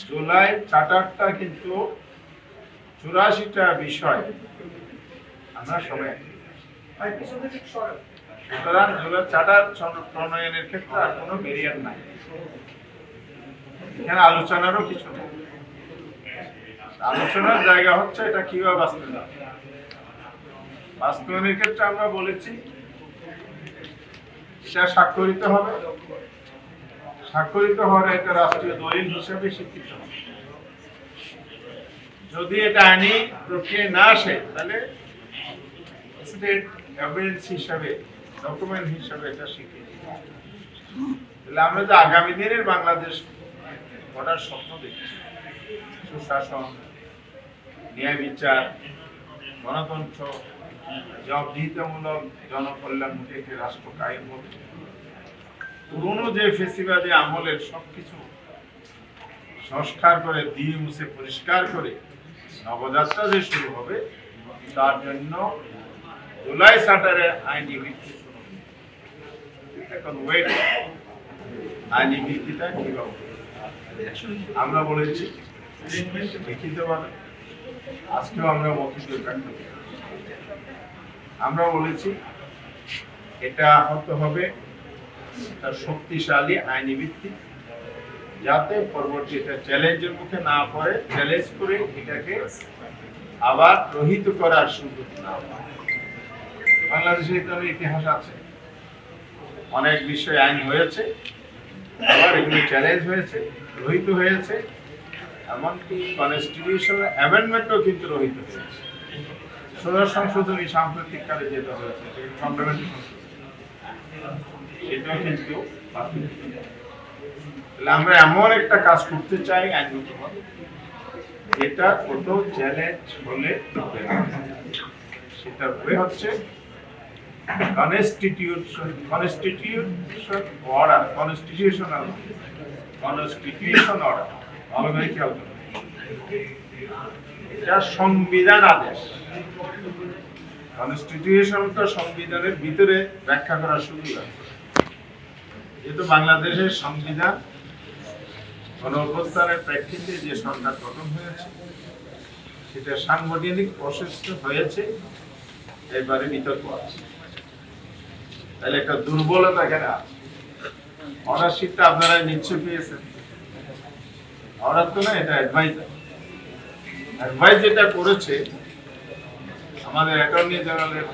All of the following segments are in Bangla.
জুলাই চার্টারটা কিন্তু 84টা বিষয় আমরা সবাই সুতরাং জুলাই চার্টার প্রণয়নের ক্ষেত্রে আর কোনো ব্যারিয়ার নাই, এখানে আলোচনারও কিছু নেই। আলোচনার জায়গা হচ্ছে এটা কিভাবে বাস্তবায়নের ক্ষেত্রে আমরা বলেছি সেটা স্বাক্ষরিত হবে, স্বাক্ষরিত হওয়ার একটা রাষ্ট্রীয় দলিল হিসেবে স্বীকৃত হবে। যদি এটা আইনি প্রক্রিয়া না আসে তাহলে স্টেট এভিডেন্স হিসাবে, ডকুমেন্ট হিসাবে এটা স্বীকৃতি। তাহলে আমরা যে আগামী দিনের বাংলাদেশ গড়ার স্বপ্ন দেখছি, সুশাসন, ন্যায় বিচার, গণতন্ত্র, জবাবদিহিতামূলক জনকল্যাণমুখী একটি রাষ্ট্র কায়েম হবে, পুরনো যে ফেসিবাদী আমলের সবকিছু সংস্কার করে দিয়ে মুছে পরিষ্কার করে নবযাত্রা যে শুরু হবে, তার জন্য জুলাই চার্টারের আইনি ভিত্তি এখন ওয়েট, আইনি ভিত্তিটা কিভাবে আমরা বলেছি লিখিতভাবে, আজকেও আমরা মৌখিক আমরা বলেছি এটা হতে হবে একটা শক্তিশালী আইনি ভিত্তি, যাতে পরবর্তীতে চ্যালেঞ্জের মুখে না পড়ে, চ্যালেঞ্জ করে এটাকে আবার রহিত করার সুযোগ না হয়। বাংলাদেশে তো ইতিহাস আছে, অনেক বিষয়ে আইন হয়েছে, আবার এগুলো চ্যালেঞ্জ হয়েছে, রহিত হয়েছে, এমনকি কনস্টিটিউশনাল অ্যামেন্ডমেন্টও কিন্তু রহিত হয়েছে। 16 সংশোধনী সাম্প্রতিক কালে যেটা হয়েছে সেটাও কিন্তু আমরা এমন একটা কাজ করতে চাই আইনগতভাবে, এটা কত চ্যালেঞ্জ হলে সেটা হচ্ছে কনস্টিটিউশন অর্ডার, এটা সংবিধান আদেশ। কনস্টিটিউশনটা সংবিধানের ভিতরে ব্যাখ্যা করার সুযোগ আছে, যেহেতু বাংলাদেশের সংবিধান গণঅভ্যুত্থানের প্রেক্ষিতে যে সরকার গঠন হয়েছে সেটা সাংবিধানিক প্রসেস হয়েছে, এবারে বিতর্ক আছে। তাহলে একটা দুর্বলতা এখানে আছে। অর্ডার শিটটা আপনারা নিশ্চয় পেয়েছেন, অর্ডার তো না, এটা অ্যাডভাইস যেটা করেছে আমাদের অ্যাটর্নি জেনারেলের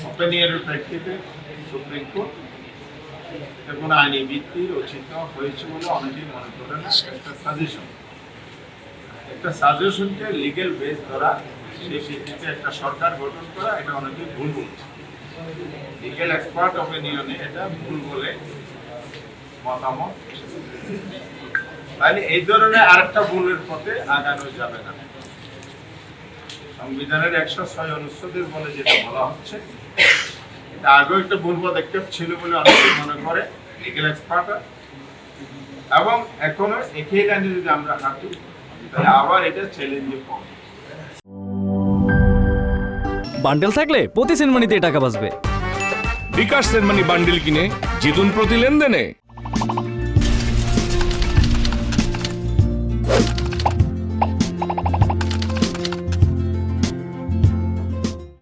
অপিনিয়নের প্রেক্ষিতে সুপ্রিম কোর্ট এবং আইনি ভিত্তির রচিত হয়েছে বলে অনেকেই মনে করেন। একটা সাজেশনকে লিগেল বেস ধরা, সেই ভিত্তিতে একটা সরকার গঠন করা, এটা অনেকেই ভুল বলছে। লিগেল এক্সপার্ট অপিনিয়নে এটা ভুল বলে মতামত। তাহলে এই ধরনের আরেকটা ভুলের পথে আগানো যাবে না। সংবিধানের 106 অনুচ্ছেদের বলে যেটা বলা হচ্ছে, এটা আগেও একটা ভুল পদক্ষেপ ছিল বলে অনেকে মনে করে লিগেল এক্সপার্ট, এবং এখনো একই লাইনে যদি আমরা হাঁটি তাহলে আবার এটা চ্যালেঞ্জে পড়বে। বান্ডেল থাকলে প্রতি সেনমানিতে টাকা বাঁচবে। বিকাশ সেনমানি বান্ডেল কিনে জিতুন প্রতি লেনদেনে।